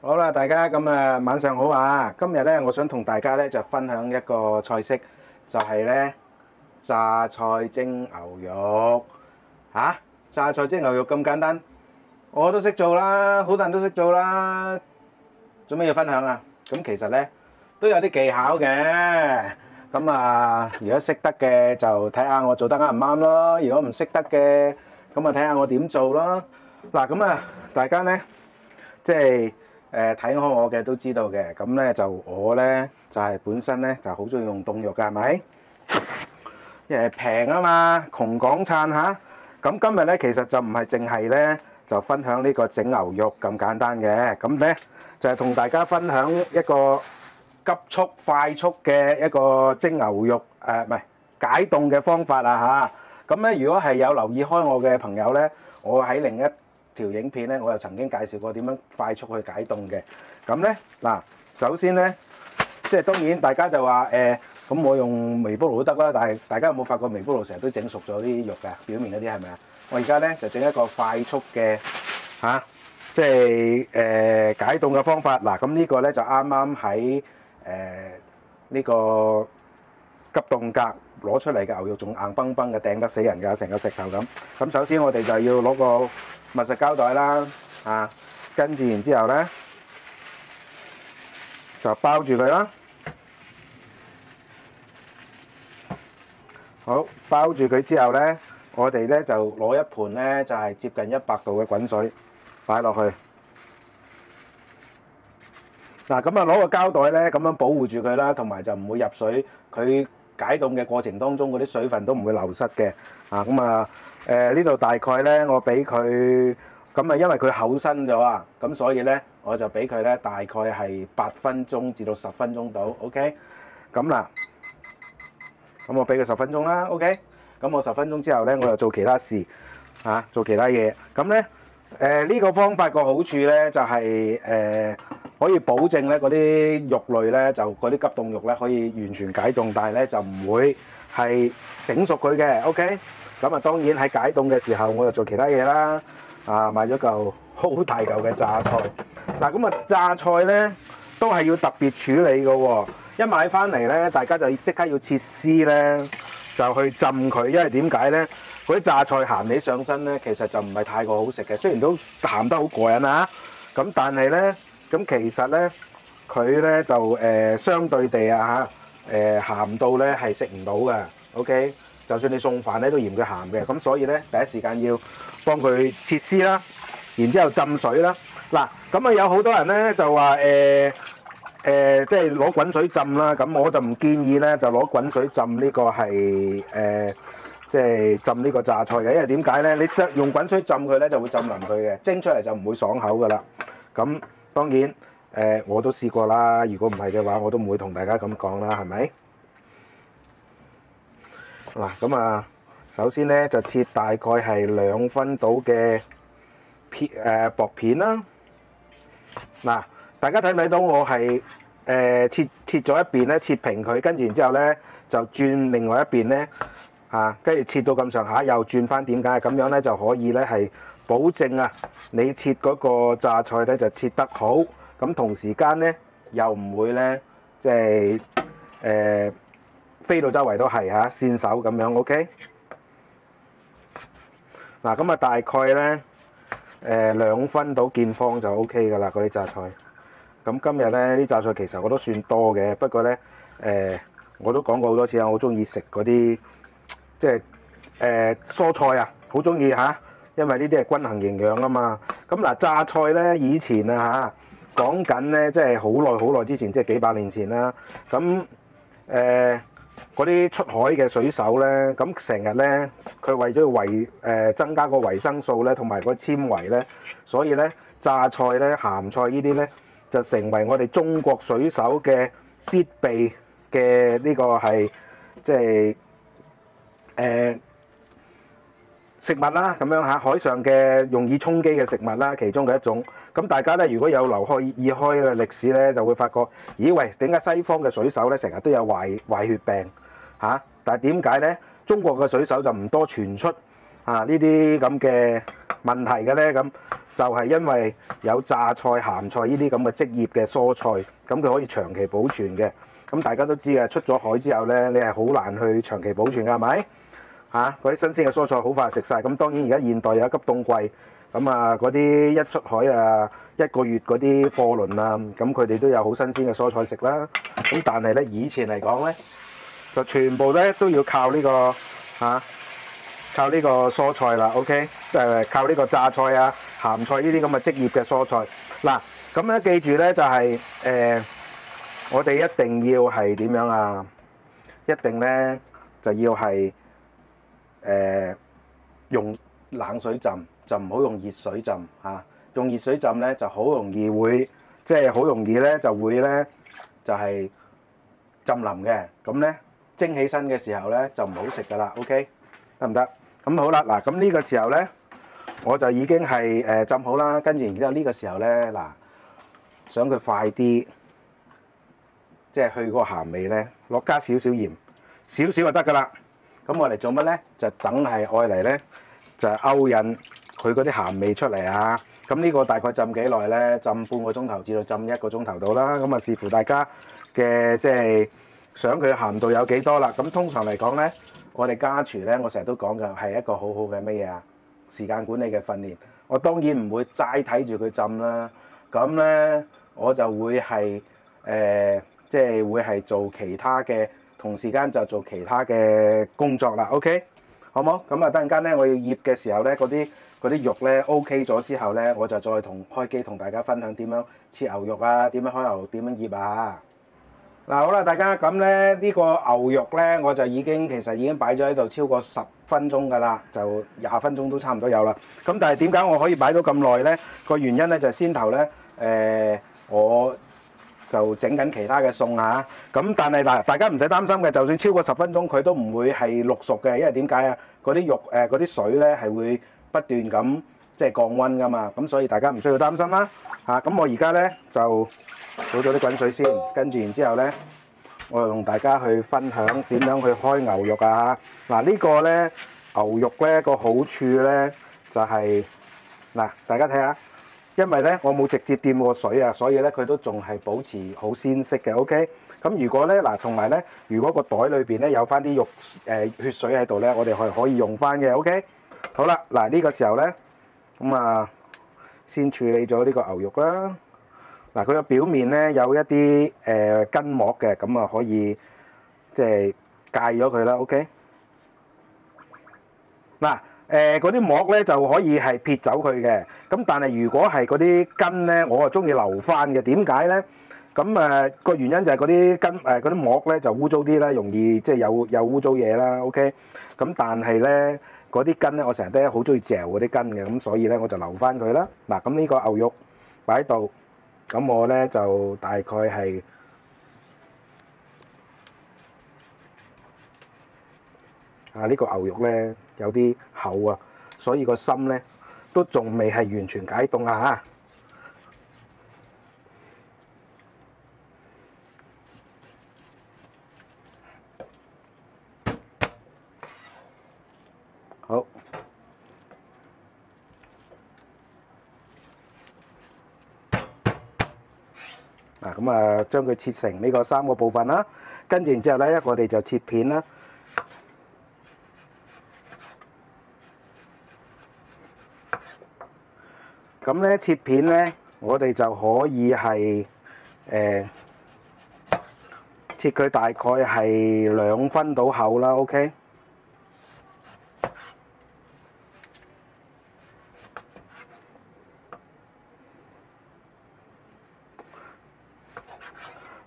好啦，大家咁晚上好啊！今日咧，我想同大家咧就分享一個菜式，就係咧榨菜蒸牛肉嚇。榨菜蒸牛肉咁簡單，我都識做啦，好多人都識做啦。做咩要分享啊？咁其實咧都有啲技巧嘅。咁如果識得嘅就睇下我做得啱唔啱咯。如果唔識得嘅，咁睇下我點做咯。嗱，大家咧即係睇開我嘅都知道嘅。咁咧就我咧就係本身咧就好中意用凍肉㗎，係咪？因為平啊嘛，窮港燦嚇。咁今日咧其實就唔係淨係咧就分享呢個整牛肉咁簡單嘅。咁咧就係同大家分享一個急速快速嘅一個蒸牛肉唔係解凍嘅方法啊嚇。咁咧如果係有留意開我嘅朋友咧，我喺另一條影片咧，我又曾經介紹過點樣快速去解凍嘅。咁咧嗱，首先咧即係當然大家就話咁我用微波爐都得啦，但係大家有冇發覺微波爐成日都整熟咗啲肉㗎？表面嗰啲係咪啊？我而家咧就整一個快速嘅即係解凍嘅方法。嗱，咁呢個咧就啱啱喺呢個急凍格攞出嚟嘅牛肉，仲硬崩崩嘅，掟得死人㗎，成個石頭咁。咁首先我哋就要攞個密實膠袋啦，跟住然之後咧就包住佢啦。好，包住佢之後咧，我哋咧就攞一盤咧就係接近100度嘅滾水擺落去。嗱，咁攞個膠袋咧咁樣保護住佢啦，同埋就唔會入水。佢解凍嘅過程當中，嗰啲水分都唔會流失嘅。呢度大概咧，我俾佢咁因為佢厚身咗啊，咁所以咧我就俾佢咧大概係8分鐘至到10分鐘到。OK， 咁我俾佢10分鐘啦。OK， 咁我10分鐘之後咧，我又做其他事做其他嘢。咁咧呢個方法個好處咧就係可以保證咧嗰啲肉類咧就嗰啲急凍肉咧可以完全解凍，但係咧就唔會係整熟佢嘅。OK， 咁當然喺解凍嘅時候，我就做其他嘢啦。買咗嚿好大嚿嘅榨菜。嗱，榨菜咧都係要特別處理嘅喎。一買翻嚟咧，大家就即刻要切絲咧，就去浸佢。因為點解咧？嗰啲榨菜鹹起上身咧，其實就唔係太過好食嘅。雖然都鹹得好過癮啊，咁但係咧，咁其實咧佢咧就相對地鹹到咧係食唔到嘅。OK， 就算你送飯咧都嫌佢鹹嘅。咁所以咧第一時間要幫佢切絲啦，然之後浸水啦。嗱，咁有好多人咧就話即係攞滾水浸啦。咁我就唔建議咧就攞滾水浸呢個係即係浸呢個榨菜嘅。因為點解咧？你用滾水浸佢咧就會浸腍佢嘅，蒸出嚟就唔會爽口噶啦。咁當然我都試過啦。如果唔係嘅話，我都唔會同大家咁講啦，係咪？嗱，咁首先咧就切大概係2分到嘅薄片啦。嗱，大家睇唔睇到我係切咗一邊咧，切平佢，跟住然之後咧就轉另外一邊咧跟住切到咁上下，又轉翻。點解咁樣咧就可以咧係保證你切嗰個榨菜咧就切得好，咁同時間咧又唔會咧即係飛到周圍都係跣手咁樣。OK， 嗱，咁大概咧2分到見方就 OK 噶啦嗰啲榨菜。咁今日咧啲榨菜其實我都算多嘅，不過咧我都講過好多次我好中意食嗰啲即係蔬菜好中意因為呢啲係均衡營養啊嘛。咁榨菜咧以前講緊咧即係好耐之前，即係幾百年前啦。咁嗰啲出海嘅水手咧，咁成日咧佢為咗要增加個維生素咧，同埋個纖維咧，所以咧榨菜咧、鹹菜呢啲咧就成為我哋中國水手嘅必備嘅呢個係即係食物啦，咁樣海上嘅用以充飢嘅食物啦，其中嘅一種。咁大家咧如果有留意開嘅歷史咧，就會發覺，咦喂，點解西方嘅水手咧成日都有壞血病但係點解咧中國嘅水手就唔多傳出呢啲咁嘅問題嘅咧？咁就係因為有榨菜、鹹菜呢啲咁嘅職業嘅蔬菜，咁佢可以長期保存嘅。咁大家都知嘅，出咗海之後咧，你係好難去長期保存㗎，係咪？嚇，嗰啲新鮮嘅蔬菜好快食晒。咁當然而家現代有急凍櫃，咁啊嗰啲一出海啊1個月嗰啲貨輪啊，咁佢哋都有好新鮮嘅蔬菜食啦。咁但係咧以前嚟講咧，就全部咧都要靠呢個靠呢個蔬菜啦 ，OK， 靠呢個榨菜啊、鹹菜呢啲咁嘅職業嘅蔬菜。嗱，咁咧記住咧就係我哋一定要係點樣啊？一定咧就要係用冷水浸，就唔好用熱水浸嚇。用熱水浸咧就好容易會好容易咧就會咧就係浸腍嘅。咁咧蒸起身嘅時候咧就唔好食噶啦 ，OK， 得唔得？咁好啦，嗱，咁呢個時候咧，我就已經係浸好啦。跟住然之後呢個時候咧，嗱，想佢快啲，即係去嗰個鹹味咧，加少少鹽，少少就得噶啦。咁我嚟做乜咧？就等係愛嚟咧，就勾引佢嗰啲鹹味出嚟啊！咁呢個大概浸幾耐咧？浸半個鐘頭至到浸1個鐘頭到啦。咁啊視乎大家嘅即係想佢鹹度有幾多啦。咁通常嚟講咧，我哋家廚咧，我成日都講嘅係一個好好嘅乜嘢啊？時間管理嘅訓練。我當然唔會齋睇住佢浸啦。咁咧，我就會係即係會係做其他嘅，同時間就做其他嘅工作啦。OK， 好冇？咁啊，等陣間咧，我要醃嘅時候咧，嗰啲肉咧 OK 咗之後咧，我就再開機同大家分享點樣切牛肉啊，點樣開牛，點樣醃啊。嗱，好啦，大家咁咧，呢個牛肉咧，我就其實已經擺咗喺度超過10分鐘㗎啦，就20分鐘都差唔多有啦。咁但係點解我可以擺到咁耐咧？個原因咧就係先頭咧，我就整緊其他嘅餸嚇。咁但係嗱，大家唔使擔心嘅，就算超過10分鐘，佢都唔會係淥熟嘅，因為點解啊？嗰啲肉嗰啲水咧係會不斷咁即係降溫㗎嘛。咁所以大家唔需要擔心啦。咁我而家咧就倒咗啲滾水先，跟住然之後咧，我就同大家去分享點樣去開牛肉啊！嗱，呢個咧牛肉咧個好處咧就係嗱，大家睇下，因為咧我冇直接掂過水啊，所以咧佢都仲係保持好鮮色嘅。OK，咁如果咧嗱，同埋咧，如果個袋裏邊咧有翻啲肉血水喺度咧，我哋係可以用翻嘅。OK，好啦，嗱呢個時候咧，咁啊先處理咗呢個牛肉啦。嗱，佢個表面咧有一啲筋膜嘅，咁啊可以即係戒咗佢啦。OK，嗱嗰啲膜咧就可以係撇走佢嘅，咁但係如果係嗰啲筋咧，我啊中意留翻嘅。點解咧？咁個原因就係嗰啲筋嗰啲膜咧就污糟啲啦，容易即係有污糟嘢啦。OK，咁但係咧嗰啲筋咧，我成日都好中意嚼嗰啲筋嘅，咁所以咧我就留翻佢啦。嗱，咁呢個牛肉擺喺度。咁我咧就大概係呢個牛肉咧有啲厚啊，所以個心咧都仲未係完全解凍啊好。咁啊，將佢切成呢個3個部分啦，跟住然之後咧，我哋就切片啦。咁咧切片咧，我哋就可以係切佢大概係2分到厚啦。OK。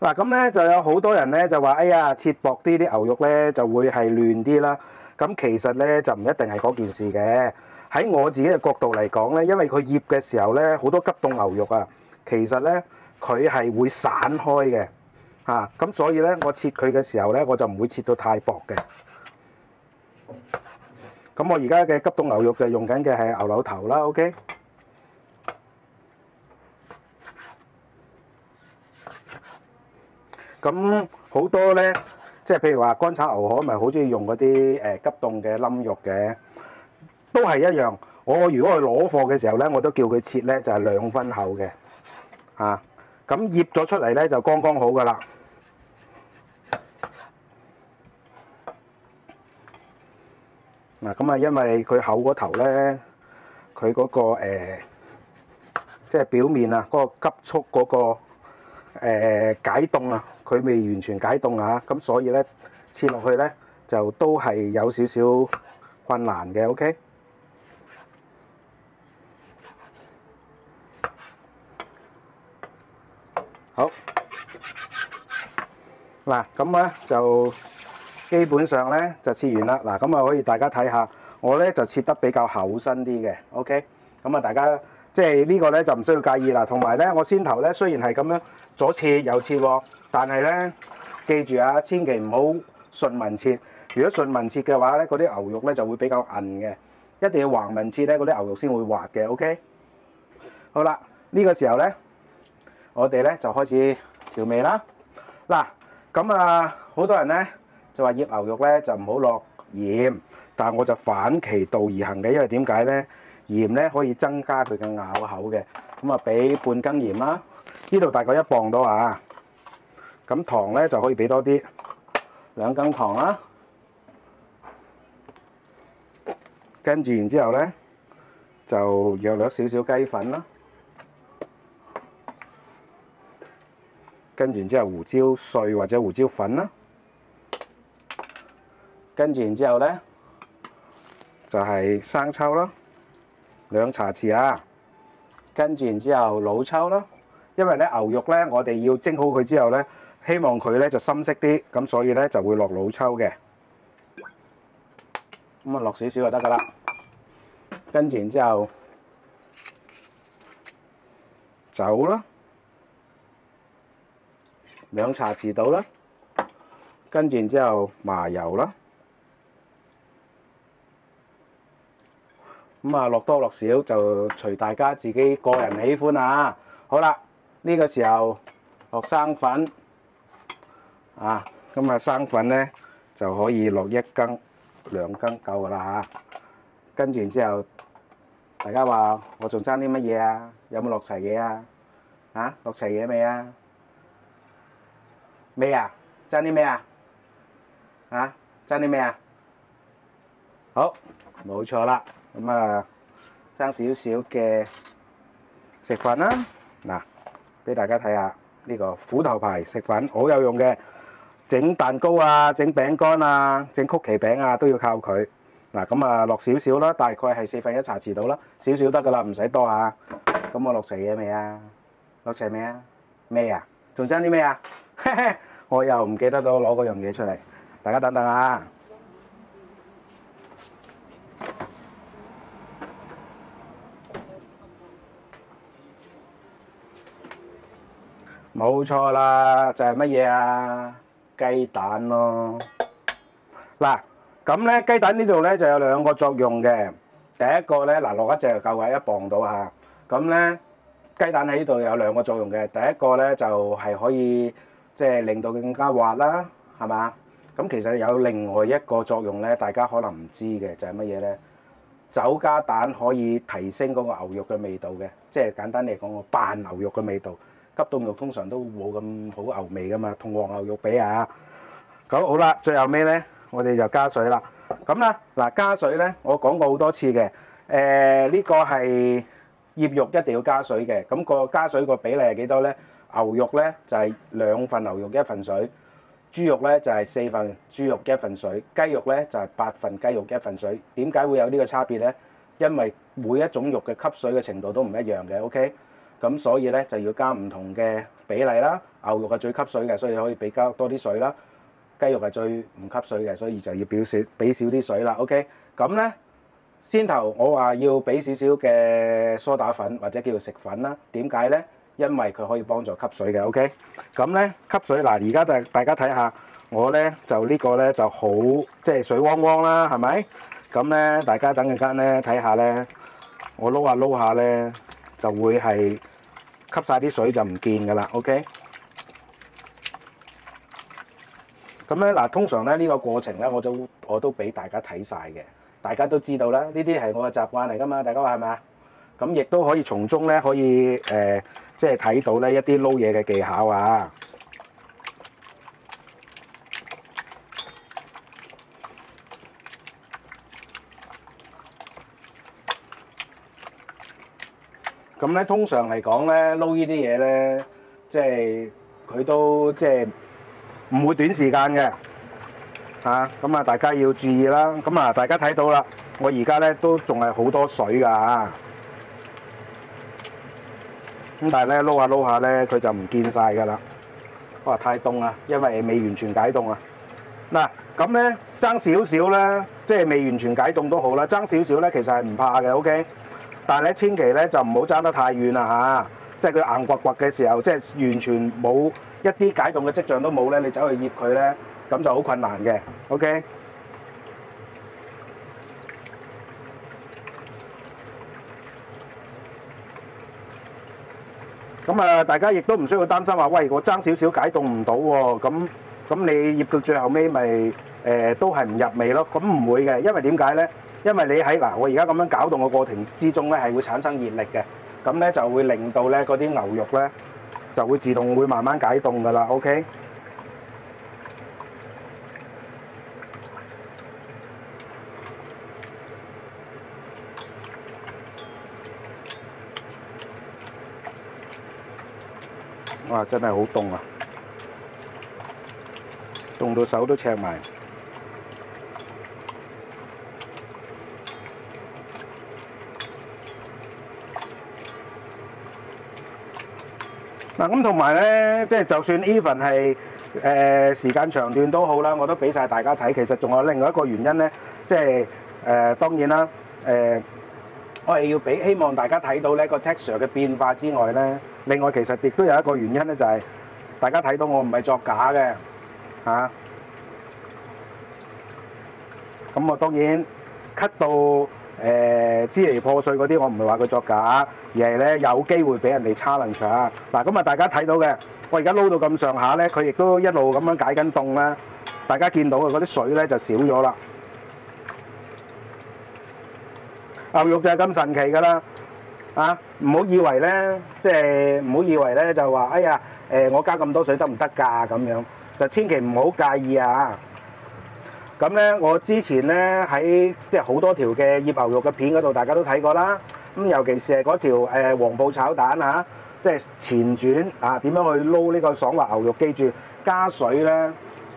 嗱，咁咧就有好多人咧就話：哎呀，切薄啲牛肉咧就會係嫩啲啦。咁其實咧就唔一定係嗰件事嘅。喺我自己嘅角度嚟講咧，因為佢醃嘅時候咧，好多急凍牛肉啊，其實咧佢係會散開嘅咁所以咧我切佢嘅時候咧，我就唔會切到太薄嘅。咁我而家嘅急凍牛肉就用緊嘅係牛柳頭啦。OK。咁好多咧，即係譬如話乾炒牛河，咪好中意用嗰啲急凍嘅冧肉嘅，都係一樣。我如果去攞貨嘅時候咧，我都叫佢切咧就係2分厚嘅，咁醃咗出嚟咧就剛剛好噶啦。嗱，咁啊，因為佢厚嗰頭咧，佢嗰個即係表面啊，嗰個急速嗰個解凍啊，佢未完全解凍啊，咁所以咧切落去咧就都係有少少困難嘅。OK， 好嗱，咁咧就基本上咧就切完啦。嗱，咁啊可以大家睇下，我咧就切得比較厚身啲嘅。OK， 咁啊大家即係呢個咧就唔需要介意啦。同埋咧，我先頭咧雖然係咁樣左切右切喎，但係咧記住啊，千祈唔好順紋切。如果順紋切嘅話咧，嗰啲牛肉咧就會比較韌嘅。一定要橫紋切咧，嗰啲牛肉先會滑嘅。OK， 好啦，呢個時候咧，我哋咧就開始調味啦。嗱，咁啊，好多人咧就話醃牛肉咧就唔好落鹽，但係我就反其道而行嘅，因為點解咧？鹽咧可以增加佢嘅咬口嘅。咁啊，俾半羹鹽啦，呢度大概1磅到啊。咁糖咧就可以俾多啲，2羹糖啦。跟住然之後咧，就約略少少雞粉啦。跟住然之後胡椒碎或者胡椒粉啦。跟住然之後咧，就係生抽啦，2茶匙啊。跟住然之後老抽啦，因為咧牛肉咧我哋要蒸好佢之後咧，希望佢咧就深色啲，咁所以咧就會落老抽嘅。咁啊落少少就得噶啦。跟住然之後酒啦，2茶匙到啦。跟住然之後麻油啦。咁啊落多落少就隨大家自己個人喜歡啊。好啦，呢個時候落生粉啊，咁啊生粉咧就可以落1羹2羹夠噶啦嚇。跟住然之後，大家話我仲爭啲乜嘢啊？有冇落齊嘢啊？落齊嘢未啊？未啊？爭啲咩啊？爭啲咩啊？好，冇錯啦。咁啊，爭少少嘅食粉啦。嗱，俾大家睇下呢個虎頭牌食粉，好有用嘅。整蛋糕啊，整餅乾啊，整曲奇餅啊，都要靠佢。嗱，咁啊落少少啦，大概係1/4茶匙到啦，少少得噶啦，唔使多啊。咁我落齊嘢未啊？落齊未啊？未啊？仲爭啲咩啊？我又唔記得咗攞嗰樣嘢出嚟，大家等等啊！冇錯啦，就係乜嘢啊？雞蛋咯。嗱，咁咧雞蛋呢度咧就有2個作用嘅。第一個咧，嗱落一隻就夠嘅，1磅到嚇。咁咧雞蛋喺呢度有2個作用嘅。第一個咧就係可以即係令到佢更加滑啦，係嘛？咁其實有另外一個作用咧，大家可能唔知嘅就係乜嘢咧？酒加蛋可以提升嗰個牛肉嘅味道嘅，即係簡單嚟講，我扮牛肉嘅味道。急凍肉通常都冇咁好牛味噶嘛，同黃牛肉比啊。咁好啦，最後尾咧，我哋就加水啦。咁啦，嗱加水咧，我講過好多次嘅。呢個係醃肉一定要加水嘅。咁個加水個比例係幾多咧？牛肉咧就係2份牛肉1份水，豬肉咧就係4份豬肉1份水，雞肉咧就係8份雞肉1份水。點解會有呢個差別咧？因為每一種肉嘅吸水嘅程度都唔一樣嘅。OK。咁所以咧就要加唔同嘅比例啦。牛肉係最吸水嘅，所以可以俾加多啲水啦。雞肉係最唔吸水嘅，所以就要俾少啲水啦。OK， 咁咧先頭我話要俾少少嘅梳打粉或者叫做食粉啦。點解咧？因為佢可以幫助吸水嘅。OK， 咁咧吸水嗱，而家大家睇下，我咧就呢個咧就好即係水汪汪啦，係咪？咁咧大家等陣間咧睇下咧，我撈下咧就會係吸晒啲水就唔見噶啦。OK。咁咧嗱，通常咧呢個過程咧，我都俾大家睇晒嘅。大家都知道啦，呢啲係我嘅習慣嚟㗎嘛，大家話係咪啊？咁亦都可以從中咧可以即係睇到咧一啲撈嘢嘅技巧啊！咁咧通常嚟講咧撈呢啲嘢咧，即係佢都即係唔會短時間嘅嚇。咁啊，大家要注意啦。咁啊，大家睇到啦，我而家咧都仲係好多水㗎嚇。咁但係咧撈下撈下咧，佢就唔見晒㗎啦。哇！太凍啦，因為未完全解凍啊。嗱，咁咧爭少少咧，即係未完全解凍都好啦。爭少少咧，其實係唔怕嘅，OK。但係咧，千祈咧就唔好爭得太遠啦嚇。即係佢硬刮刮嘅時候，即係完全冇一啲解凍嘅跡象都冇咧，你走去醃佢咧，咁就好困難嘅，OK。咁啊，大家亦都唔需要擔心話，喂，我爭少少解凍唔到喎，咁你醃到最後尾咪都係唔入味咯。咁唔會嘅，因為點解咧？因為你喺嗱，我而家咁樣攪動嘅過程之中咧，係會產生熱力嘅，咁咧就會令到咧嗰啲牛肉咧就會自動會慢慢解凍㗎啦。OK。哇！真係好凍啊，凍到手都赤埋。嗱咁同埋咧，即係就算 even 係時間長段都好啦，我都俾晒大家睇。其實仲有另外一個原因咧，即係當然啦，我係要希望大家睇到呢個 texture 嘅變化之外咧，另外其實亦都有一個原因咧，就係大家睇到我唔係作假嘅嚇。咁我當然 cut 到支離破碎嗰啲，我唔係話佢作假，而係咧有機會俾人哋 challenge 啊！嗱，咁啊大家睇到嘅，我而家撈到咁上下咧，佢亦都一路咁樣解緊凍啦。大家見到嘅嗰啲水咧就少咗啦。牛肉就係咁神奇㗎啦！啊，唔好以為咧，即係唔好以為咧就話，哎呀，我加咁多水得唔得㗎？咁樣就千祈唔好介意啊！咁咧，我之前咧喺即係好多條嘅醃牛肉嘅片嗰度，大家都睇過啦。咁尤其是係嗰條黃布炒蛋啊，即係前轉啊，點樣去撈呢個爽滑牛肉？記住加水咧，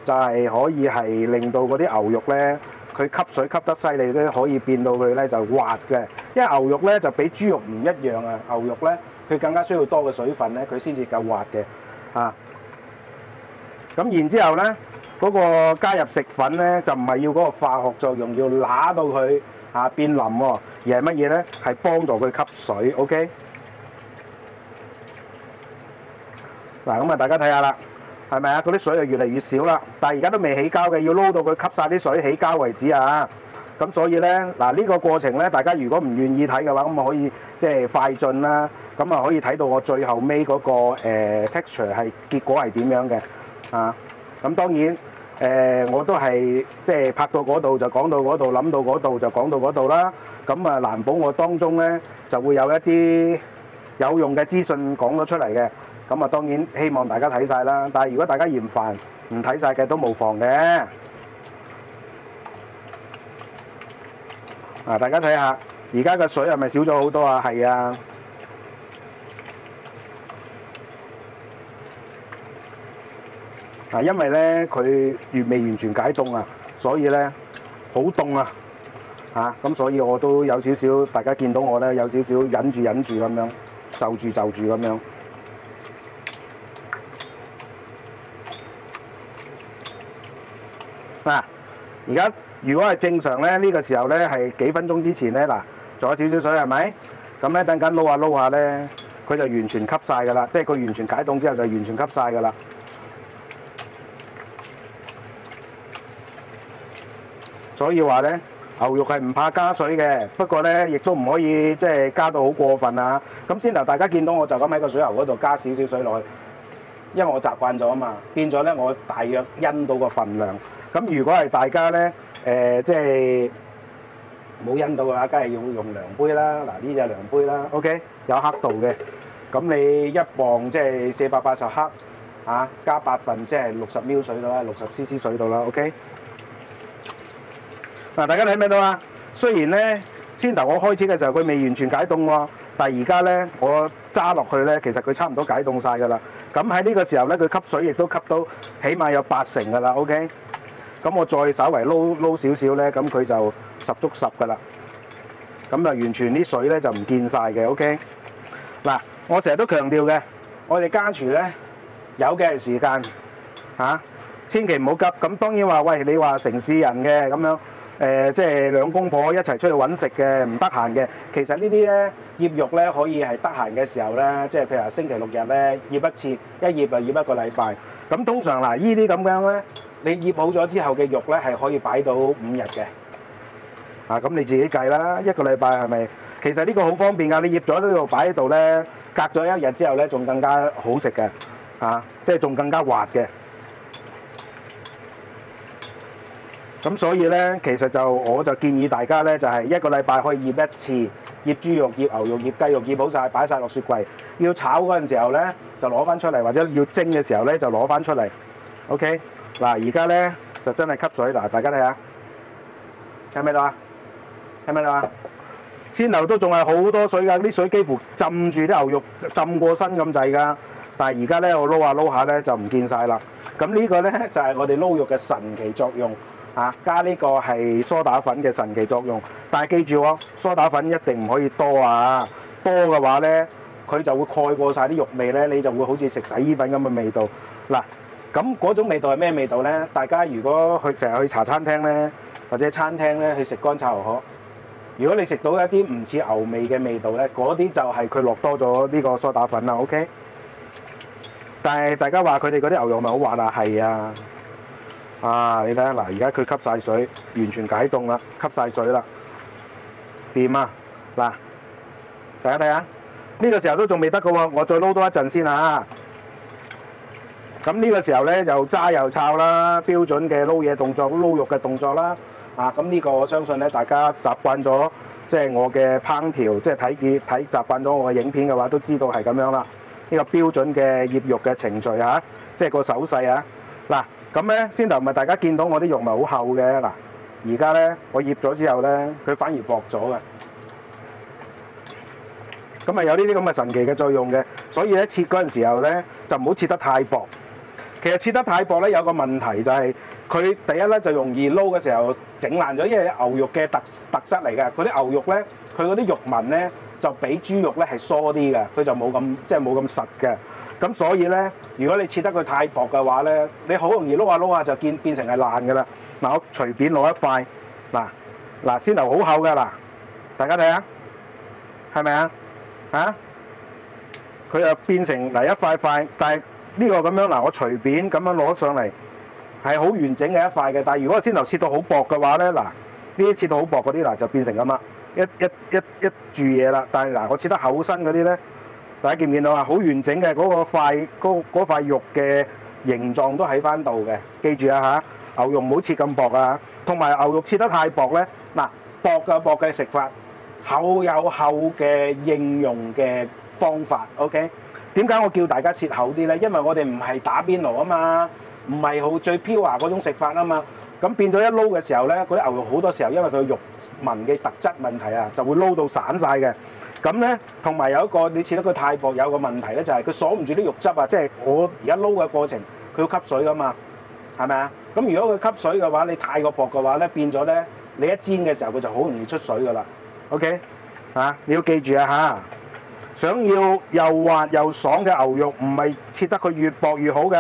就係可以係令到嗰啲牛肉咧，佢吸水吸得犀利咧，可以變到佢咧就滑嘅。因為牛肉咧就比豬肉唔一樣啊，牛肉咧佢更加需要多嘅水分咧，佢先至夠滑嘅啊。咁然之後咧。嗰個加入食粉咧，就唔係要嗰個化學作用，要揦到佢變腍喎，而係乜嘢咧？係幫助佢吸水。OK。嗱，咁啊，大家睇下啦，係咪啊？嗰啲水就越嚟越少啦，但係而家都未起膠嘅，要撈到佢吸晒啲水起膠為止啊！咁所以咧，嗱呢個過程咧，大家如果唔願意睇嘅話，咁啊可以即係快進啦，咁啊可以睇到我最後尾嗰個texture 係結果係點樣嘅啊！咁當然我都係即係拍到嗰度就講到嗰度，諗到嗰度就講到嗰度啦。咁啊難保我當中咧就會有一啲有用嘅資訊講咗出嚟嘅。咁啊當然希望大家睇晒啦。但係如果大家嫌煩唔睇晒嘅都無妨嘅。大家睇下而家嘅水係咪少咗好多啊？係啊。因為咧佢未完全解凍啊，所以咧好凍啊，咁所以我都有少少，大家見到我咧有少少忍住咁樣，就住咁樣。嗱，而家如果係正常咧，呢個時候咧係幾分鐘之前咧，嗱，仲有少少水係咪？咁咧等緊撈下咧，佢就完全吸晒㗎啦，即係佢完全解凍之後就完全吸晒㗎啦。所以話咧，牛肉係唔怕加水嘅，不過咧亦都唔可以即係加到好過分啊！咁先頭大家見到我就咁喺個水喉嗰度加少少水落去，因為我習慣咗啊嘛，變咗咧我大約因到個份量。咁如果係大家咧即係冇印度嘅話，梗係要用量杯啦。嗱，呢隻量杯啦 ，OK， 有刻度嘅。咁你1磅即係480克，加8份即係60 ml 水到啦，60 cc 水到啦 ，OK。嗱，大家睇唔睇到啊？雖然咧先頭我開始嘅時候佢未完全解凍喎，但係而家咧我揸落去咧，其實佢差唔多解凍晒㗎啦。咁喺呢個時候咧，佢吸水亦都吸到起碼有80%㗎啦 ，OK。咁我再稍為撈少少咧，咁佢就10足10㗎啦。咁就完全啲水咧就唔見晒嘅 ，OK。嗱，我成日都強調嘅，我哋家廚咧有嘅係時間千祈唔好急。咁當然話喂，你話城市人嘅咁樣即係兩公婆一齊出去揾食嘅，唔得閒嘅。其實呢啲咧醃肉咧可以係得閒嘅時候咧，即係譬如話星期六日咧醃一次，一醃就醃1個禮拜。咁通常嗱，呢啲咁樣咧，你醃好咗之後嘅肉咧係可以擺到5日嘅。咁你自己計啦，1個禮拜係咪？其實呢個好方便㗎，你醃咗呢度擺喺度咧，隔咗1日之後咧，仲更加好食嘅，即係仲更加滑嘅。咁所以咧，其實我就建議大家咧，就係1個禮拜可以醃1次，醃豬肉、醃牛肉、醃雞肉，醃好晒，擺晒落雪櫃。要炒嗰陣時候咧，就攞翻出嚟，或者要蒸嘅時候咧，就攞翻出嚟。OK， 嗱，而家咧就真係吸水，嗱，大家睇下，聽唔聽到啊？聽唔聽到啊？先頭都仲係好多水㗎，啲水幾乎浸住啲牛肉，浸過身咁滯㗎。但係而家咧，我撈下撈下咧就唔見晒啦。咁呢個咧就係我哋撈肉嘅神奇作用。加呢個係梳打粉嘅神奇作用，但係記住喎，梳打粉一定唔可以多啊！多嘅話咧，佢就會蓋過晒啲肉味咧，你就會好似食洗衣粉咁嘅味道。嗱，咁嗰種味道係咩味道咧？大家如果成日去茶餐廳咧，或者餐廳咧去食乾炒牛河，如果你食到一啲唔似牛味嘅味道咧，嗰啲就係佢落多咗呢個梳打粉啦。OK， 但係大家話佢哋嗰啲牛肉咪好滑啊？係啊。你睇下嗱，而家佢吸晒水，完全解凍啦，吸晒水啦，掂啊！嗱，大家睇下，呢個時候都仲未得㗎喎，我再撈多一陣先啊！咁呢個時候咧，又揸又抄啦，標準嘅撈嘢動作、撈肉嘅動作啦。咁呢個我相信咧，大家習慣咗即係我嘅烹調，即係睇習慣咗我嘅影片嘅話，都知道係咁樣啦。呢個標準嘅醃肉嘅程序即係個手勢啊！嗱。咁咧，先頭咪大家見到我啲肉咪好厚嘅嗱，而家咧我醃咗之後咧，佢反而薄咗嘅，咁啊有呢啲咁嘅神奇嘅作用嘅，所以咧切嗰陣時候咧就唔好切得太薄。其實切得太薄咧有個問題就係佢第一咧就容易撈嘅時候整爛咗，因為牛肉嘅特質嚟嘅，嗰啲牛肉咧佢嗰啲肉紋咧就比豬肉咧係疏啲嘅，佢就冇咁即係冇咁實嘅。咁所以咧，如果你切得佢太薄嘅話咧，你好容易撈下撈下就變成係爛㗎啦。嗱，我隨便攞一塊，嗱先頭好厚㗎嗱，大家睇下，係咪啊？佢又變成嗱一塊塊，但係呢個咁樣嗱，我隨便咁樣攞上嚟係好完整嘅一塊嘅。但係如果我先頭切到好薄嘅話咧，嗱呢啲切到好薄嗰啲嗱就變成咁啦，一注嘢啦。但係嗱我切得厚身嗰啲咧。大家見唔見到啊？好完整嘅嗰塊肉嘅形狀都喺翻度嘅，記住啊嚇！牛肉唔好切咁薄啊，同埋牛肉切得太薄咧，嗱薄有薄嘅食法，厚有厚嘅應用嘅方法。OK， 點解我叫大家切厚啲咧？因為我哋唔係打邊爐啊嘛，唔係好最飄華嗰種食法啊嘛，咁變咗一撈嘅時候咧，嗰啲牛肉好多時候因為佢肉紋嘅特質問題啊，就會撈到散晒嘅。咁咧，同埋有一個你切得佢太薄，有個問題咧，就係佢鎖唔住啲肉汁啊！即係我而家撈嘅過程，佢要吸水噶嘛，係咪啊？咁如果佢吸水嘅話，你太過薄嘅話咧，變咗咧，你一煎嘅時候佢就好容易出水噶啦。OK，你要記住啊嚇！想要又滑又爽嘅牛肉，唔係切得佢越薄越好嘅，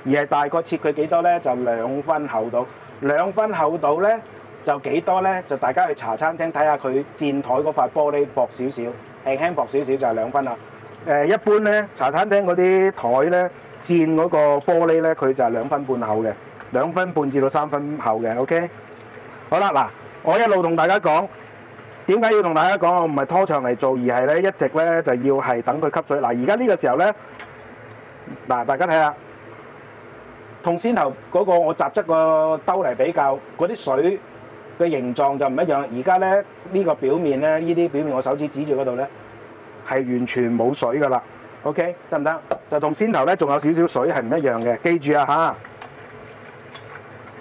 而係大概切佢幾多咧？就2分厚度，2分厚度咧。就幾多咧？就大家去茶餐廳睇下佢墊台嗰塊玻璃薄少少，輕薄少少就係2分啦。一般咧茶餐廳嗰啲台咧墊嗰個玻璃咧，佢就係2分半厚嘅，2分半至到3分厚嘅。OK， 好啦，嗱，我一路同大家講，點解要同大家講？我唔係拖長嚟做，而係咧一直咧就要係等佢吸水。嗱，而家呢個時候咧，嗱，大家睇下，同先頭嗰個我雜質個兜嚟比較，嗰啲水嘅形狀就唔一樣。而家咧呢個表面咧，呢啲表面我手指指住嗰度咧係完全冇水㗎啦。OK， 得唔得？就同先頭咧仲有少少水係唔一樣嘅，記住啊嚇。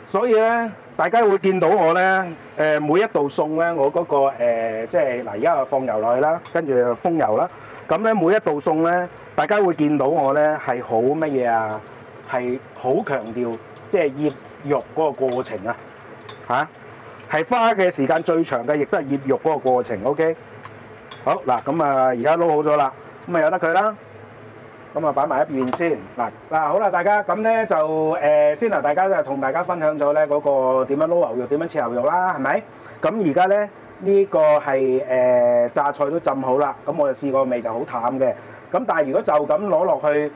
所以咧，大家會見到我咧，每一道餸咧，我嗰個即係嗱，而家就放油落去啦，跟住就封油啦。咁咧每一道餸咧，大家會見到我咧係好乜嘢啊？係好強調即係醃肉嗰個過程啊！嚇，係花嘅時間最長嘅，亦都係醃肉嗰個過程。OK， 好嗱，咁啊而家撈好咗啦，咁啊由得佢啦。咁啊擺埋一邊先嗱好啦，大家咁咧就先頭大家就同大家分享咗咧嗰個點樣撈牛肉、點樣切牛肉啦，係咪？咁而家咧呢個係榨菜都浸好啦，咁我就試過味就好淡嘅。咁但係如果就咁攞落去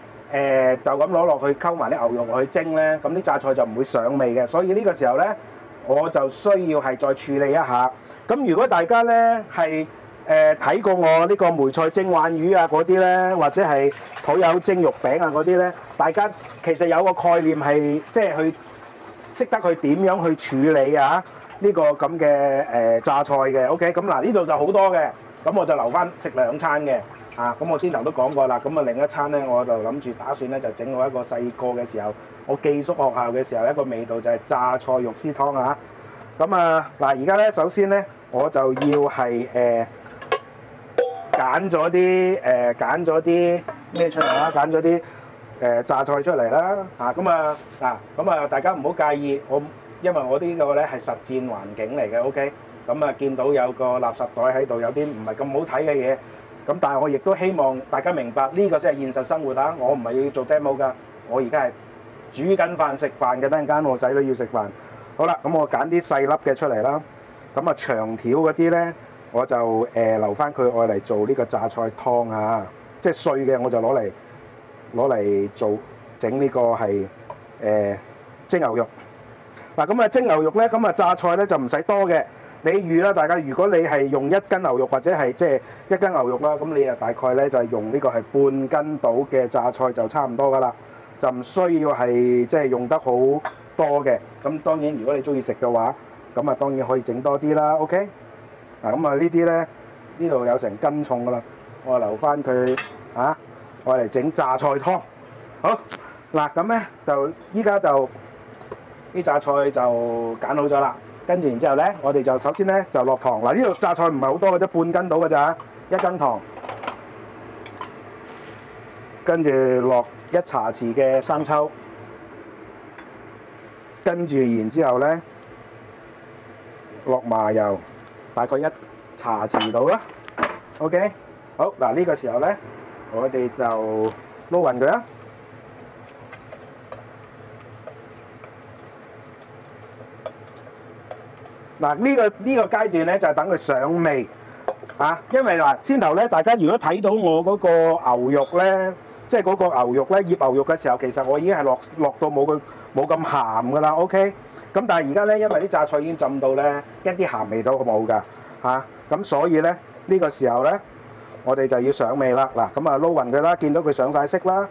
就咁攞落去溝埋啲牛肉落去蒸咧，咁啲榨菜就唔會上味嘅。所以呢個時候咧，我就需要係再處理一下。咁如果大家咧係睇過我呢個梅菜蒸鯇魚啊嗰啲咧，或者係土友蒸肉餅啊嗰啲咧，大家其實有個概念係即係去識得去點樣去處理啊呢個咁嘅榨菜嘅。OK， 咁嗱呢度就好多嘅，咁我就留翻食2餐嘅。咁我先頭都講過啦，咁啊另一餐咧我就諗住打算咧就整我一個細個嘅時候，我寄宿學校嘅時候一個味道就係榨菜肉絲湯啊。咁啊嗱，而家咧首先咧我就要係揀咗啲咩出嚟啦，揀咗啲榨菜出嚟啦。咁啊大家唔好介意，因為我呢個咧係實戰環境嚟嘅。OK， 咁啊見到有個垃圾袋喺度，有啲唔係咁好睇嘅嘢。咁但係我亦都希望大家明白呢個先係現實生活啊！我唔係要做 demo 㗎，我而家係煮緊飯食飯嘅，等陣間我仔女要食飯。好啦，咁我揀啲細粒嘅出嚟啦。咁啊長條嗰啲咧，我就留翻佢愛嚟做呢個榨菜湯啊！即係碎嘅我就攞嚟做整呢個係蒸牛肉。嗱咁啊蒸牛肉咧，咁啊榨菜咧就唔使多嘅。你預啦，大家如果你係用1斤牛肉或者係即係1斤牛肉啦，咁你啊大概咧就係用呢個係半斤到嘅榨菜就差唔多噶啦，就唔需要係即係用得好多嘅。咁當然如果你中意食嘅話，咁啊當然可以整多啲啦。OK， 嗱咁啊呢啲咧呢度有成斤重噶啦，我留翻佢我嚟整榨菜湯。好嗱，咁咧就依家就啲榨菜就揀好咗啦。跟住然之後咧，我哋就首先咧就落糖。嗱呢度榨菜唔係好多嘅啫，半斤到嘅咋，1斤糖。跟住落1茶匙嘅生抽。跟住然之後咧，落麻油，大概1茶匙到啦。OK， 好嗱呢個時候咧，我哋就撈勻佢啦。嗱呢個階段咧就係等佢上味因為嗱先頭咧，大家如果睇到我嗰個牛肉咧，即係嗰個牛肉咧醃牛肉嘅時候，其實我已經係落到冇咁鹹噶啦。OK， 咁但係而家咧，因為啲榨菜已經浸到咧，一啲鹹味都冇㗎咁所以咧呢個時候咧，我哋就要上味啦。嗱咁啊撈勻佢啦，見到佢上晒色啦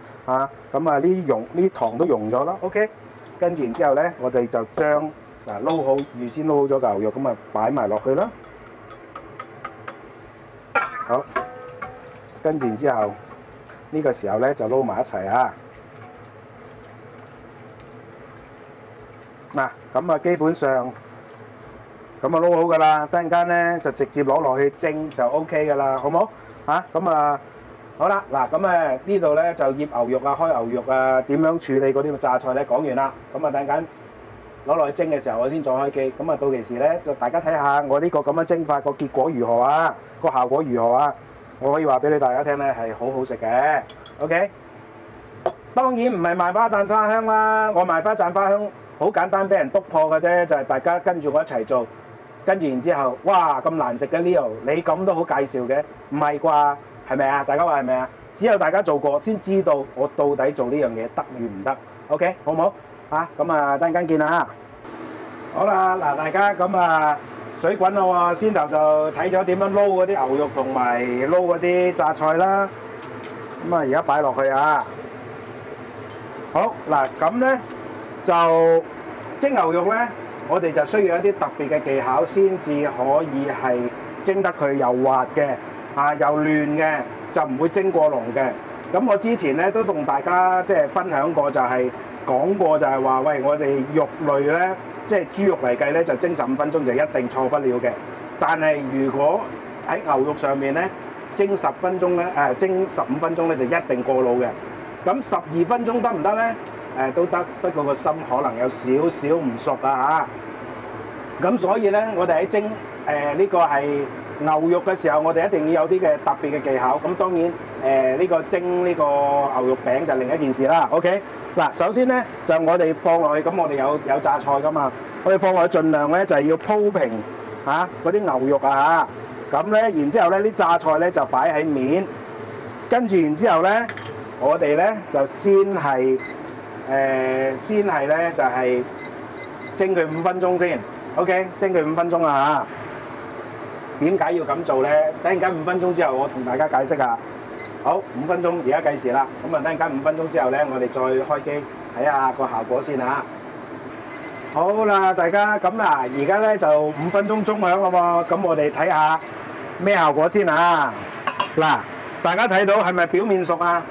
咁啊呢糖都溶咗啦。OK， 跟住然之後咧，我哋就將撈好預先撈好咗牛肉，咁啊擺埋落去啦。好，跟住然之後呢個時候咧就撈埋一齊嗱，咁啊基本上咁啊撈好㗎啦，等陣間咧就直接攞落去蒸就 OK 㗎啦，好冇咁啊好啦，嗱咁呢度咧就醃牛肉開牛肉點樣處理嗰啲榨菜咧講完啦，咁啊等陣間攞落去蒸嘅時候，我先再開機。咁啊，到其時咧，就大家睇下我呢個咁樣蒸法個結果如何個效果如何我可以話俾你大家聽咧，係好好食嘅。OK， 當然唔係賣花讚花香啦，我賣花讚花香好簡單，俾人篤破嘅啫，就係大家跟住我一齊做，跟住然之後，哇咁難食嘅 Leo， 你咁都好介紹嘅，唔係啩？係咪啊？大家話係咪啊？只有大家做過先知道我到底做呢樣嘢得與唔得。OK， 好唔好？咁啊，等陣間見啦好啦，嗱大家咁水滾啦喎，先頭就睇咗點樣撈嗰啲牛肉同埋撈嗰啲榨菜啦。咁啊，而家擺落去好嗱，咁咧就蒸牛肉咧，我哋就需要一啲特別嘅技巧先至可以係蒸得佢又滑嘅，又嫩嘅，就唔會蒸過籠嘅。咁我之前咧都同大家即係分享過，就係講過就係話，喂，我哋肉類咧，即係豬肉嚟計咧，就蒸15分鐘就一定錯不了嘅。但係如果喺牛肉上面咧，蒸10分鐘咧，蒸15分鐘咧就一定過老嘅。咁12分鐘得唔得咧？都得，不過個心可能有少少唔熟啊嚇。咁所以咧，我哋喺蒸呢個係牛肉嘅時候，我哋一定要有啲嘅特別嘅技巧。咁當然呢個蒸呢個牛肉餅就另一件事啦。OK， 嗱，首先咧就我哋放落去，咁我哋有榨菜噶嘛，我哋放落去盡量咧就係要鋪平嗰啲牛肉啊嚇。咁咧，然之後咧啲榨菜咧就擺喺面，跟住然之後咧，我哋咧就先係咧就係蒸佢5分鐘先。OK， 蒸佢5分鐘啊嚇。點解要咁做咧？等陣間5分鐘之後，我同大家解釋下。好，5分鐘而家計時啦。咁啊，等陣間5分鐘之後咧，我哋再開機睇下個效果先嚇。好啦，大家咁嗱，而家咧就5分鐘鐘響啦喎。咁我哋睇下咩效果先啊？嗱，大家睇到係咪表面熟啊？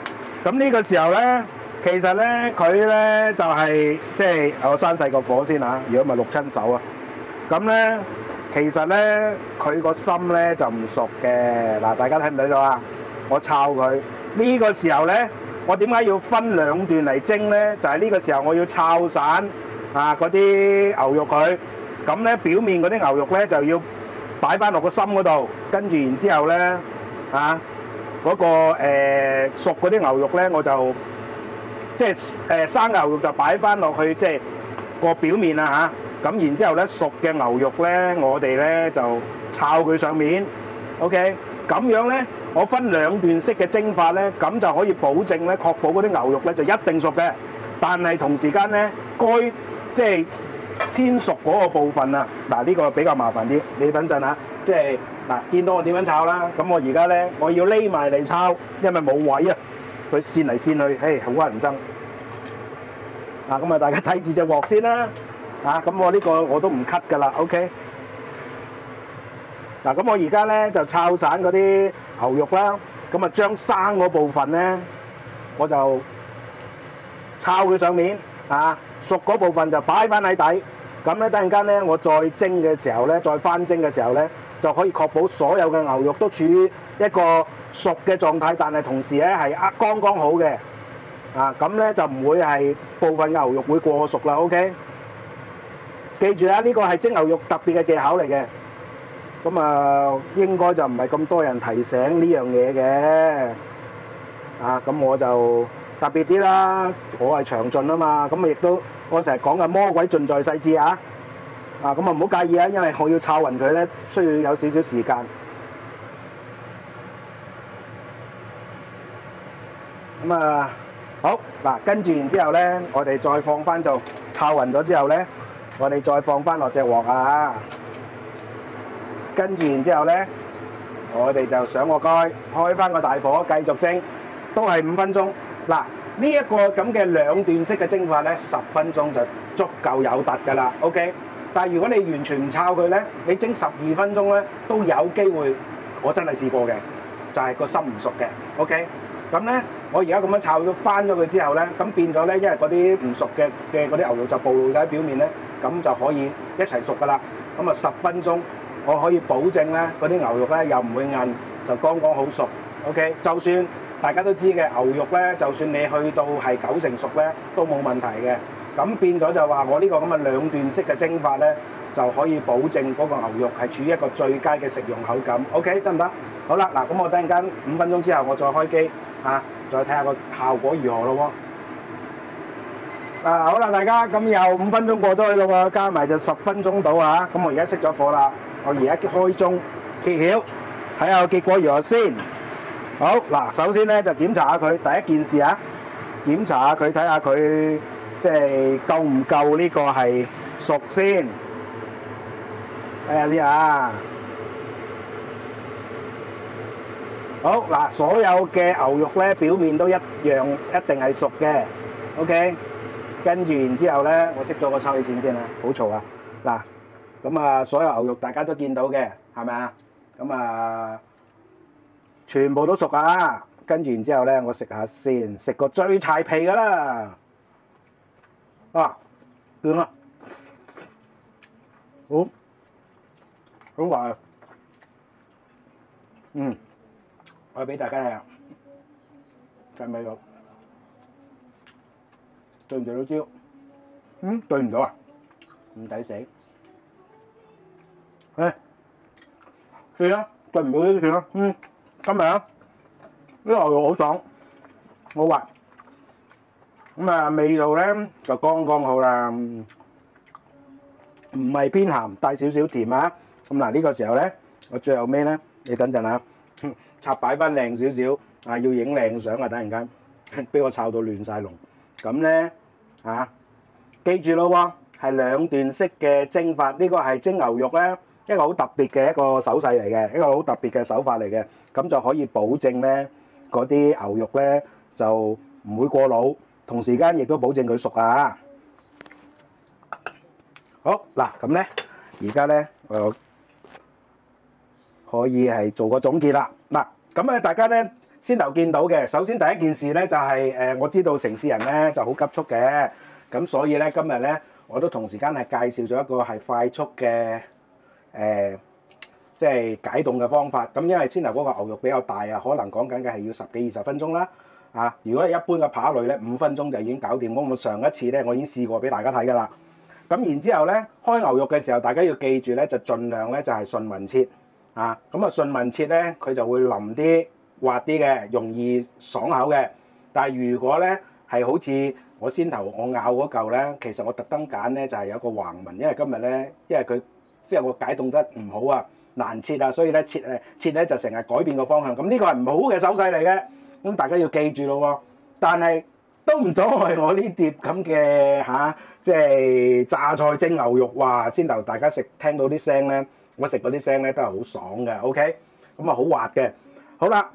咁呢個時候咧，其實咧佢咧就係即係我閂細個火先嚇。如果唔係淥親手啊。咁咧，其實咧佢個心咧就唔熟嘅。嗱，大家睇唔睇到啊？我抄佢呢個時候咧，我點解要分兩段嚟蒸咧？就係呢個時候我要抄散嗰啲牛肉佢。咁咧表面嗰啲牛肉咧就要擺翻落個心嗰度，跟住然之後咧嗰個熟嗰啲牛肉咧，我就即係生牛肉就擺翻落去即係個表面啊嚇。咁然之後咧，熟嘅牛肉咧，我哋咧就抄佢上面。OK， 咁樣咧，我分兩段式嘅蒸法咧，咁就可以保證咧，確保嗰啲牛肉咧就一定熟嘅。但係同時間咧，該即係先熟嗰個部分啊，嗱呢個比較麻煩啲。你等陣啊，即係嗱，見到我點樣抄啦？咁我而家咧，我要匿埋嚟抄，因為冇位啊。佢跣嚟跣去，嘿，好乞人憎。咁啊，大家睇住隻鑊先啦。咁我呢個我都唔 cut 㗎啦 ，OK。嗱，咁我而家咧就抄散嗰啲牛肉啦，咁啊將生嗰部分咧，我就抄佢上面，熟嗰部分就擺翻喺底。咁咧等陣間咧，我再蒸嘅時候咧，再翻蒸嘅時候咧，就可以確保所有嘅牛肉都處於一個熟嘅狀態，但係同時咧係剛剛好嘅。咁咧就唔會係部分牛肉會過熟啦 ，OK。記住啊，呢個係蒸牛肉特別嘅技巧嚟嘅。咁啊，應該就唔係咁多人提醒呢樣嘢嘅。咁我就特別啲啦，我係詳盡啊嘛。咁亦都我成日講嘅魔鬼盡在細節啊。咁啊唔好介意啊，因為我要炒勻佢咧，需要有少少時間。咁啊，好嗱，跟住然之後咧，我哋再放翻做炒勻咗之後咧。我哋再放翻落隻鑊啊！跟住然之後咧，我哋就上個蓋，開翻個大火，繼續蒸，都係5分鐘。嗱，呢一個咁嘅兩段式嘅蒸法咧，10分鐘就足夠有突㗎啦。OK， 但係如果你完全唔抄佢咧，你蒸12分鐘咧都有機會，我真係試過嘅，就係個心唔熟嘅。OK， 咁咧我而家咁樣炒咗翻咗佢之後咧，咁變咗咧，因為嗰啲唔熟嘅嗰啲牛肉就暴露喺表面咧。咁就可以一齊熟㗎啦。咁啊10分鐘，我可以保證咧嗰啲牛肉咧又唔會韌，就剛剛好熟。OK， 就算大家都知嘅牛肉咧，就算你去到係9成熟咧，都冇問題嘅。咁變咗就話我呢個咁嘅兩段式嘅蒸法咧，就可以保證嗰個牛肉係處於一個最佳嘅食用口感。OK， 得唔得？好啦，嗱，咁我等陣間5分鐘之後我再開機再睇下個效果如何咯喎。好啦，大家咁又5分鐘過咗去咯喎，加埋就10分鐘到啊！咁我而家熄咗火啦，我而家開中揭曉，睇下個結果如何先。好嗱，首先咧就檢查下佢第一件事啊，檢查下佢睇下佢即係夠唔夠呢個係熟先，睇下先啊。好嗱，所有嘅牛肉咧表面都一樣，一定係熟嘅。OK。跟住然之後咧，我熄咗個抽氣扇先啦，好嘈啊！嗱，咁啊所有牛肉大家都見到嘅，係咪啊？咁啊全部都熟啊！跟住然之後咧，我食下先，食個最柴皮噶啦。啊，點啊？好滑啊！我俾大家睇下，係咪肉？對唔對到焦？對唔到啊？唔抵死。算啦，對唔到都算啦。今日啊，呢牛肉好爽，好滑。咁啊，味道咧就剛剛好啦，唔係偏鹹，帶少少甜啊。咁嗱，呢個時候咧，我最後尾咧，你等陣啊，插擺翻靚少少啊，要影靚相啊！等陣間俾我炒到亂曬龍。咁咧記住咯喎，係兩段式嘅蒸法。呢個係蒸牛肉咧，一個好特別嘅一個手勢嚟嘅，一個好特別嘅手法嚟嘅。咁就可以保證咧，嗰啲牛肉咧就唔會過老，同時間亦都保證佢熟啊！好嗱，咁咧而家咧我可以係做個總結啦。嗱，咁啊大家咧先頭見到嘅，首先第一件事咧就係我知道城市人咧就好急促嘅，咁所以咧今日咧我都同時間係介紹咗一個係快速嘅即係解凍嘅方法。咁因為先頭嗰個牛肉比較大啊，可能講緊嘅係要10幾20分鐘啦。如果係一般嘅扒類咧，5分鐘就已經搞掂。咁我上一次咧我已經試過俾大家睇㗎啦。咁然之後咧，開牛肉嘅時候，大家要記住咧，就盡量咧就係順紋切咁啊順紋切咧，佢就會腍啲、滑啲嘅，容易爽口嘅。但係如果咧係好似我先頭我咬嗰嚿咧，其實我特登揀咧就係有個橫紋，因為今日咧，因為佢即係我解凍得唔好啊，難切啊，所以咧切咧就成日改變個方向。咁呢個係唔好嘅手勢嚟嘅，咁大家要記住咯喎。但係都唔阻礙我呢碟咁嘅即係榨菜蒸牛肉。哇！先頭大家聽到啲聲咧，我食嗰啲聲咧都係好爽嘅。OK， 咁啊好滑嘅。好啦，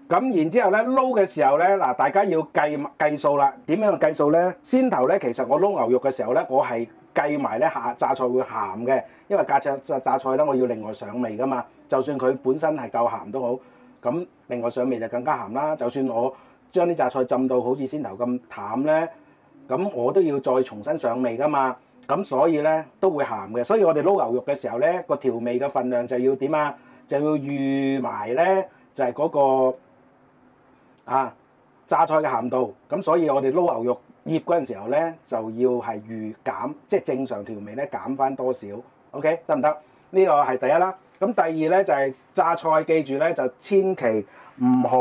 咁然之後咧撈嘅時候咧，嗱大家要計數啦。點樣去計數咧？先頭咧其實我撈牛肉嘅時候咧，我係計埋咧榨菜會鹹嘅，因為榨菜咧我要另外上味噶嘛。就算佢本身係夠鹹都好，咁另外上味就更加鹹啦。就算我將啲榨菜浸到好似先頭咁淡咧，咁我都要再重新上味噶嘛，咁所以咧都會鹹嘅。所以我哋撈牛肉嘅時候咧，個調味嘅份量就要點啊？就要預埋咧，就係嗰個榨菜嘅鹹度。咁所以我哋撈牛肉醃嗰陣時候咧，就要係預減，即係正常調味咧減翻多少 ？OK 得唔得？呢個係第一啦。咁第二咧就係榨菜，記住咧就千祈唔好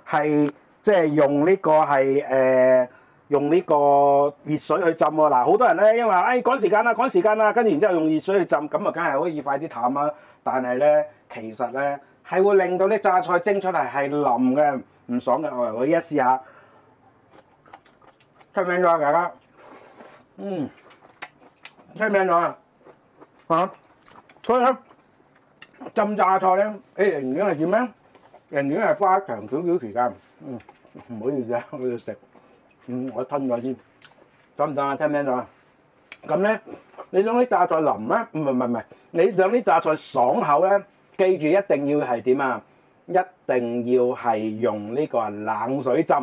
係即係用呢個係用呢個熱水去浸喎。嗱，好多人咧因為趕時間啦，跟住然之後用熱水去浸，咁啊梗係可以快啲淡啦。但係咧其實咧係會令到啲榨菜蒸出嚟係腍嘅，唔爽嘅。我依家試下，聽唔聽到啊大家？聽唔聽到啊？所以咧浸榨菜咧，寧願係點咧？寧願係花長少少時間。唔好意思啊，我要食。我吞咗先，得唔得啊？聽唔聽到啊？咁咧，你想啲榨菜腍咧？唔係，你想啲榨菜爽口咧？記住一定要係點啊？一定要係用呢個冷水浸。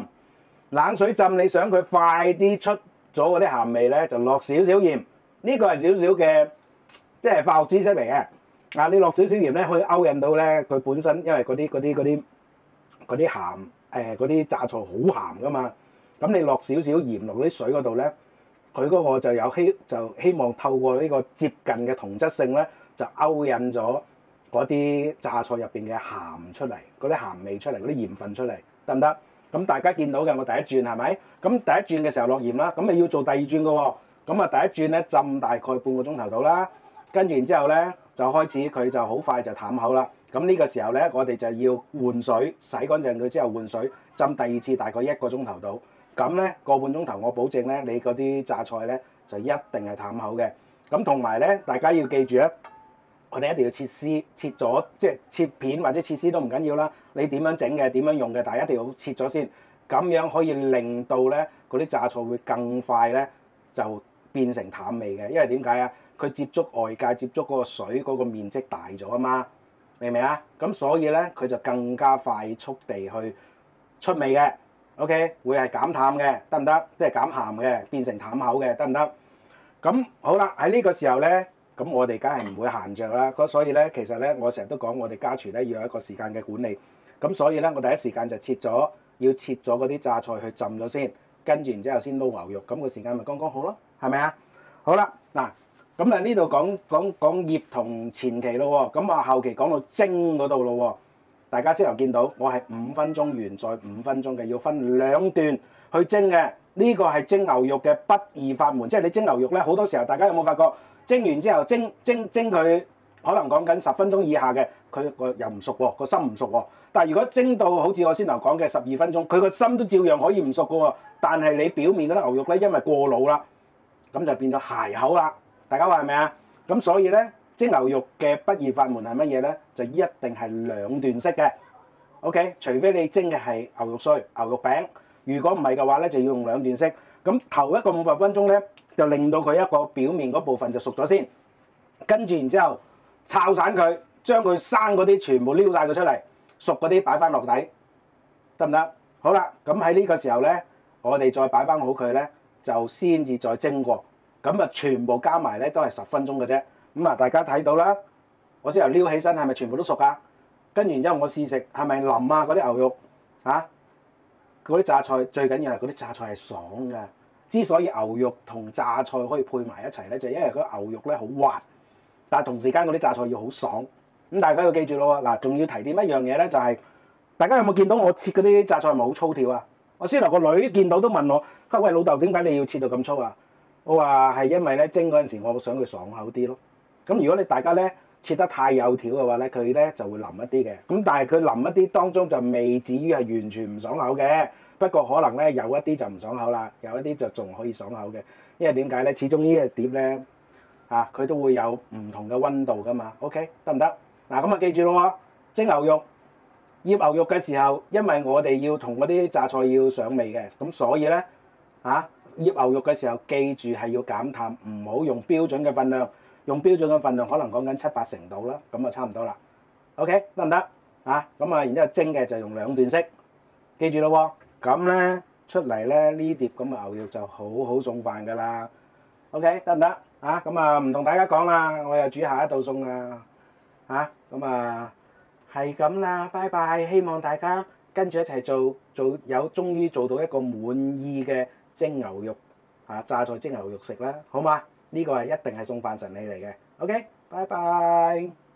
冷水浸，你想佢快啲出咗嗰啲鹹味咧，就落少少鹽。呢個係少少嘅，即係化學知識嚟嘅。你落少少鹽咧，可以勾引到咧佢本身，因為嗰啲鹹嗰啲榨菜好鹹噶嘛。咁你落少少鹽落啲水嗰度咧，佢嗰個就希望透過呢個接近嘅同質性咧，就勾引咗嗰啲榨菜入邊嘅鹹出嚟，嗰啲鹹味出嚟，嗰啲鹽分出嚟，得唔得？咁大家見到嘅我第一轉係咪？咁第一轉嘅時候落鹽啦，咁你要做第二轉嘅喎。咁啊第一轉咧浸大概半個鐘頭到啦，跟住然之後咧就開始佢就好快就淡口啦。咁呢個時候咧我哋就要換水，洗乾淨佢之後換水，浸第二次大概1個鐘頭到。咁咧個半鐘頭我保證咧你嗰啲榨菜咧就一定係淡口嘅。咁同埋咧大家要記住咧，我哋一定要切絲，切咗即係切片或者切絲都唔緊要啦。你點樣整嘅點樣用嘅，但係一定要切咗先，咁樣可以令到咧嗰啲榨菜會更快咧就變成淡味嘅。因為點解啊？佢接觸外界、接觸嗰個水嗰個面積大咗啊嘛，明唔明啊？咁所以咧佢就更加快速地去出味嘅。OK， 會係減淡嘅，得唔得？即係減鹹嘅，變成淡口嘅，得唔得？咁好啦，喺呢個時候咧，咁我哋梗係唔會閒着啦。所以咧，其實咧，我成日都講我哋家廚咧要有一個時間嘅管理。咁所以咧，我第一時間就要切咗嗰啲榨菜去浸咗先，跟住然之後先撈牛肉，咁個時間咪剛剛好咯，係咪啊？好啦，嗱，咁啊呢度講醃同前期咯喎，咁啊後期講到蒸嗰度咯喎。大家先頭見到我係5分鐘完再5分鐘嘅，要分2段去蒸嘅。呢個係蒸牛肉嘅不二法門，即係你蒸牛肉咧，好多時候大家有冇發覺蒸完之後蒸佢，可能講緊10分鐘以下嘅，佢個又唔熟喎，個心唔熟喎。但係如果蒸到好似我先頭講嘅12分鐘，佢個心都照樣可以唔熟嘅喎。但係你表面嗰啲牛肉咧，因為過老啦，咁就變咗鞋口啦。大家話係咪啊？咁所以咧，蒸牛肉嘅不二法門係乜嘢咧？就一定係2段式嘅。OK， 除非你蒸嘅係牛肉碎、牛肉餅，如果唔係嘅話咧，就要用2段式。咁頭一個50分鐘咧，就令到佢一個表面嗰部分就熟咗先，跟住然之後炒散佢，將佢生嗰啲全部撩晒佢出嚟，熟嗰啲擺翻落底，得唔得？好啦，咁喺呢個時候咧，我哋再擺翻好佢咧，就先至再蒸過。咁啊，全部加埋咧都係10分鐘嘅啫。咁啊，大家睇到啦，我先由撩起身，係咪全部都熟啊？跟住然之後我試食係咪腍啊？嗰啲牛肉嚇，嗰啲榨菜最緊要係嗰啲榨菜係爽㗎。之所以牛肉同榨菜可以配埋一齊咧，就係因為嗰牛肉咧好滑，但係同時間嗰啲榨菜要好爽。咁大家要記住咯喎，嗱，仲要提點一樣嘢咧，就係大家有冇見到我切嗰啲榨菜係咪好粗條啊？我先頭個女見到都問我：喂，老豆，點解你要切到咁粗啊？我話係因為咧蒸嗰陣時，我想佢爽口啲咯。咁如果你大家咧切得太幼條嘅話咧，佢咧就會腍一啲嘅。咁但係佢腍一啲當中就未至於係完全唔爽口嘅。不過可能咧有一啲就唔爽口啦，有一啲就仲可以爽口嘅。因為點解咧？始終呢個碟咧嚇佢都會有唔同嘅溫度噶嘛。OK， 得唔得？嗱咁啊記住咯喎，蒸牛肉、醃牛肉嘅時候，因為我哋要同嗰啲榨菜要上味嘅，咁所以咧醃牛肉嘅時候記住係要減淡，唔好用標準嘅分量。用標準嘅分量可能講緊7-8成度啦，咁啊差唔多啦。OK， 得唔得？咁啊然之後蒸嘅就用2段式，記住咯喎。咁咧出嚟咧呢碟咁嘅牛肉就好好送飯㗎啦。OK， 得唔得？咁啊唔同大家講啦，我又煮下一道餸啦。咁啊係咁啦，拜拜！希望大家跟住一齊做終於做到一個滿意嘅蒸牛肉榨菜蒸牛肉食啦，好嘛？呢個係一定係送飯神器嚟嘅。OK，拜拜。